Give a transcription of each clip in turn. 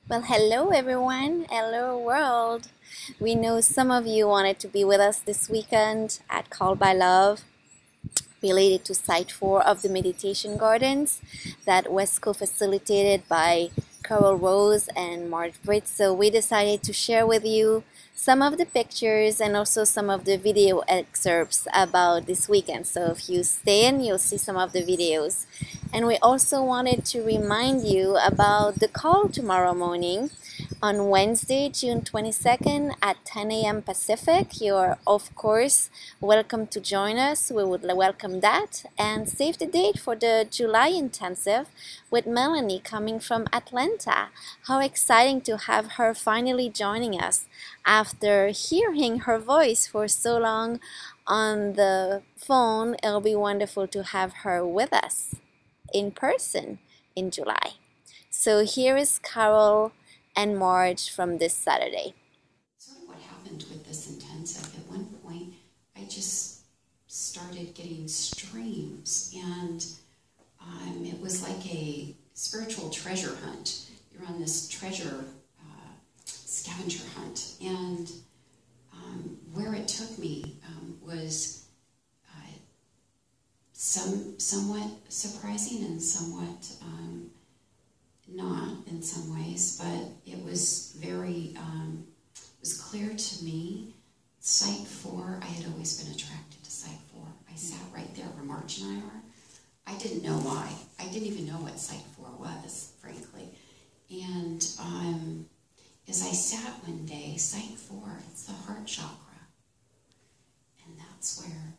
Well, hello everyone. Hello world. We know some of you wanted to be with us this weekend at Call by Love related to Site 4 of the Meditation Gardens that was co-facilitated by Carol Rose and Marj Britt. So we decided to share with you some of the pictures and also some of the video excerpts about this weekend. So if you stay in, you'll see some of the videos. And we also wanted to remind you about the call tomorrow morning on Wednesday, June 22nd at 10 a.m. Pacific. You're, of course, welcome to join us. We would welcome that. And save the date for the July intensive with Melanie coming from Atlanta. How exciting to have her finally joining us after hearing her voice for so long on the phone. It'll be wonderful to have her with us in person in July. So here is Carol and Marj from this Saturday. Sort of what happened with this intensive, at one point I just started getting streams, and it was like a spiritual treasure hunt. You're on this treasure scavenger hunt, and where it took me was somewhat surprising and somewhat not in some ways, but it was very, it was clear to me. Site 4, I had always been attracted to Site 4. I sat right there where Marj and I are. I didn't know why. I didn't even know what Site 4 was, frankly. And as I sat one day, Site 4, it's the heart chakra. And that's where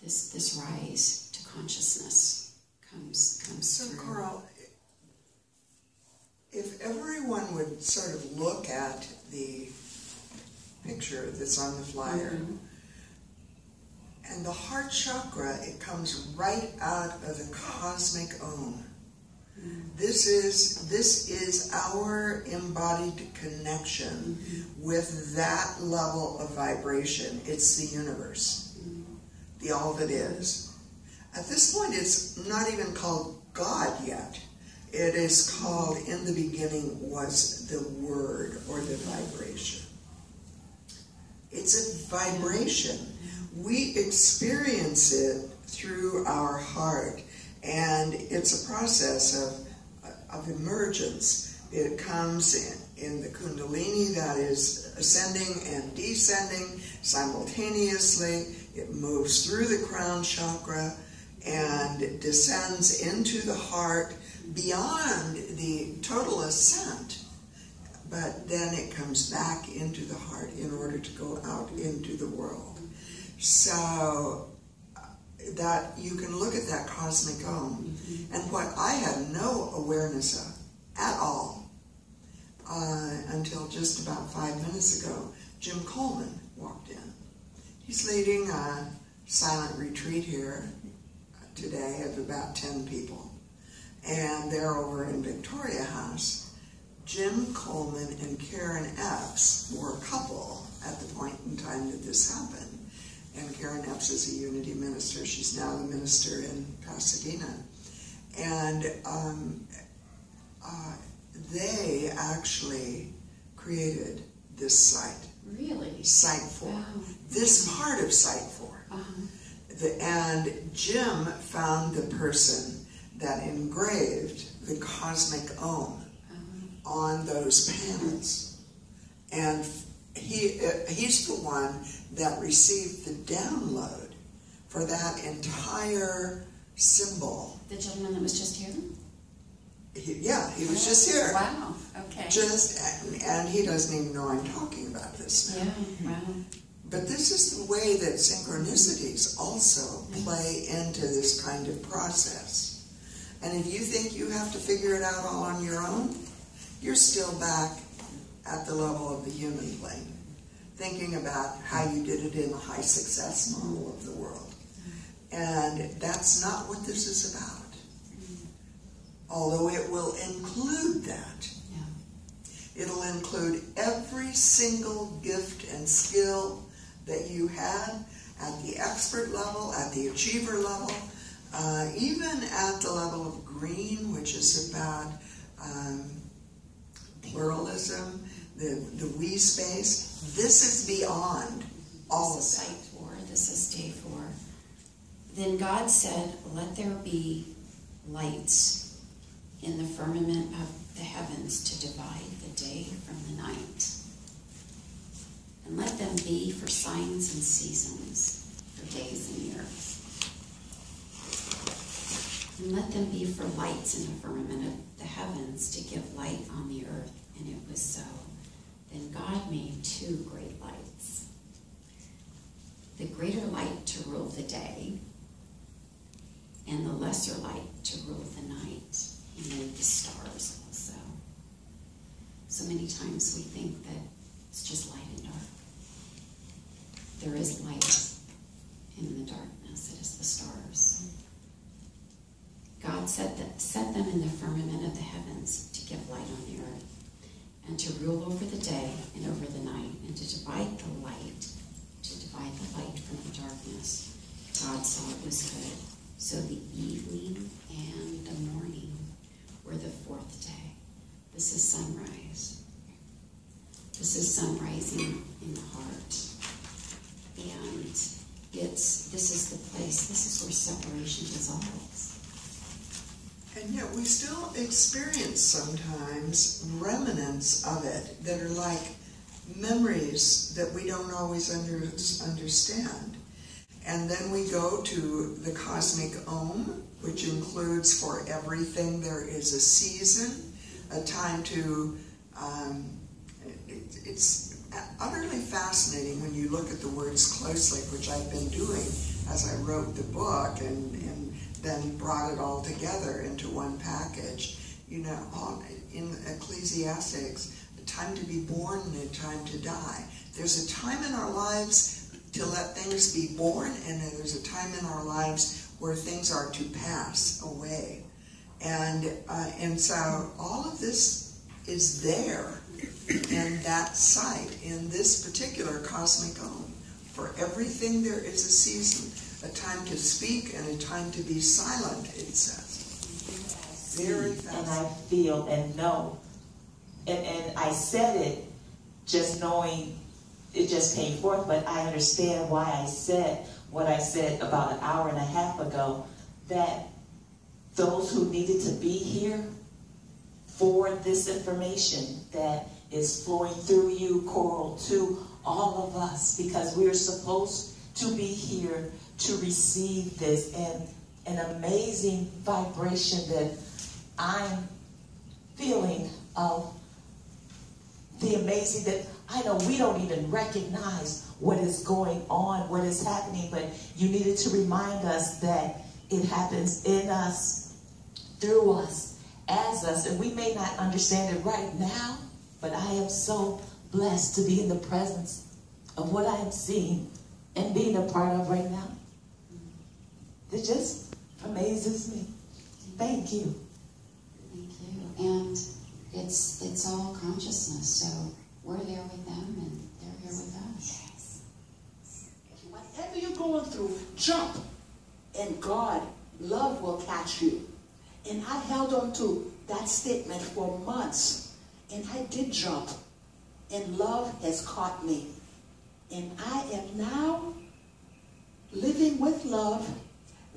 this rise to consciousness comes so through. Carl, if everyone would sort of look at the picture that's on the flyer, and the heart chakra, it comes right out of the cosmic Om. This is our embodied connection with that level of vibration. It's the universe, the all that is. At this point, it's not even called God yet. It is called, in the beginning was the word or the vibration. It's a vibration. We experience it through our heart, and it's a process of emergence. It comes in the Kundalini that is ascending and descending simultaneously. It moves through the crown chakra and descends into the heart beyond the total ascent, but then it comes back into the heart in order to go out into the world. So that you can look at that cosmic Om, and what I had no awareness of at all until just about 5 minutes ago, Jim Coleman walked in. He's leading a silent retreat here today of about 10 people. And they're over in Victoria House. Jim Coleman and Karen Epps were a couple at the point in time that this happened. And Karen Epps is a Unity minister. She's now the minister in Pasadena. And they actually created this site. Really? Site 4. Wow. This part of Site 4. And Jim found the person that engraved the cosmic Om on those panels. And he's the one that received the download for that entire symbol. The gentleman that was just here? He was just here. Wow, okay. And he doesn't even know I'm talking about this now. Yeah, wow. But this is the way that synchronicities also play into this kind of process. And if you think you have to figure it out all on your own, you're still back at the level of the human plane, thinking about how you did it in the high success model of the world. And that's not what this is about. Although it will include that. It'll include every single gift and skill that you had at the expert level, at the achiever level, even at the level of green, which is about individualism, the we space. This is beyond all of This is that. site 4. This is day 4. Then God said, "Let there be lights in the firmament of the heavens to divide the day from the night. And let them be for signs and seasons, for days and years. And let them be for lights in the firmament of the heavens to give light on the earth." And it was so. Then God made 2 great lights. The greater light to rule the day, and the lesser light to rule the night. He made the stars also. So many times we think that it's just light and dark. There is light in the darkness. It is the stars. God set them in the firmament of the heavens to give light on the earth, and to rule over the day and over the night, and to divide the light from the darkness. God saw it was good. So the evening and the morning were the 4th day. This is sunrise. This is sun rising in the heart. And this is the place, this is where separation dissolves. And yet we still experience sometimes remnants of it that are like memories that we don't always understand. And then we go to the cosmic Om, which includes for everything there is a season, a time to, it's utterly fascinating when you look at the words closely, which I've been doing as I wrote the book and then brought it all together into one package. You know, in Ecclesiastics, a time to be born and a time to die. There's a time in our lives to let things be born, and then there's a time in our lives where things are to pass away. And so all of this is there in that site, in this particular cosmic Om. For everything there is a season, a time to speak and a time to be silent, it says. Very fascinating. And I feel and know. And I said it just knowing it just came forth, but I understand why I said what I said about an hour and a half ago, that those who needed to be here for this information that is flowing through you, Coral, to all of us, because we're supposed to be here to receive this, and an amazing vibration that I'm feeling of the amazing that I know we don't even recognize what is going on, what is happening, but you needed to remind us that it happens in us, through us, as us, and we may not understand it right now, but I am so blessed to be in the presence of what I am seeing and being a part of right now. It just amazes me. Thank you. Thank you. And it's all consciousness, so we're there with them and they're here with us. Whatever you're going through, jump, and God, love will catch you. And I held on to that statement for months, and I did jump, and love has caught me. And I am now living with love.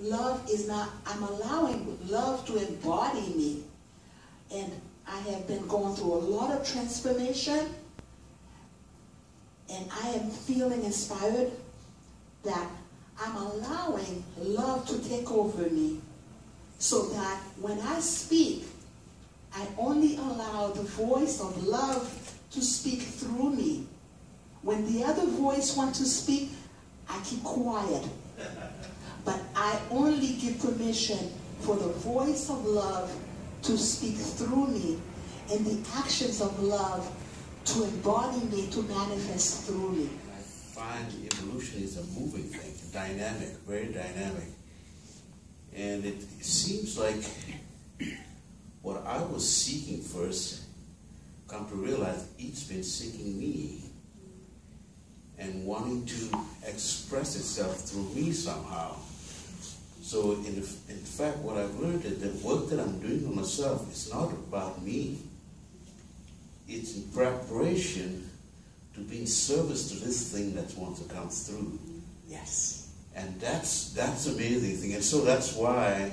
Love is not, I'm allowing love to embody me. And I have been going through a lot of transformation, and I am feeling inspired that I'm allowing love to take over me, so that when I speak, I only allow the voice of love to speak through me. When the other voice wants to speak, I keep quiet. But I only give permission for the voice of love to speak through me, and the actions of love to embody me, to manifest through me. I find evolution is a moving thing, dynamic, very dynamic. And it seems like what I was seeking first, come to realize it's been seeking me and wanting to express itself through me somehow. So in fact, what I've learned is that work that I'm doing for myself is not about me. it's in preparation to be in service to this thing that wants to come through. Yes. And that's amazing thing. And so that's why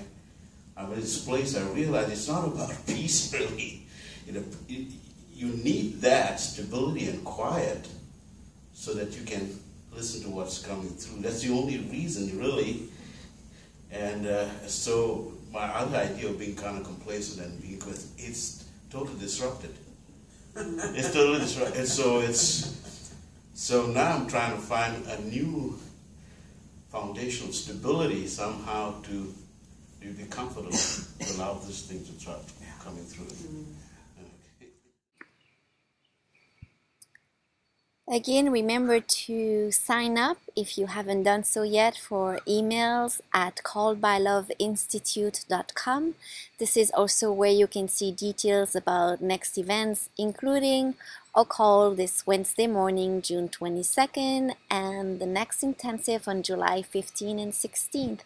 I'm in this place. I realize it's not about peace really. You need that stability and quiet so that you can listen to what's coming through. That's the only reason really. And so my other idea of being kind of complacent and being quiet, it's totally disrupted. It's totally disrupted. And so now I'm trying to find a new foundational stability somehow to be comfortable to allow this thing to start coming through. Again, remember to sign up if you haven't done so yet for emails at calledbyloveinstitute.com. This is also where you can see details about next events, including a call this Wednesday morning, June 22nd, and the next intensive on July 15th and 16th.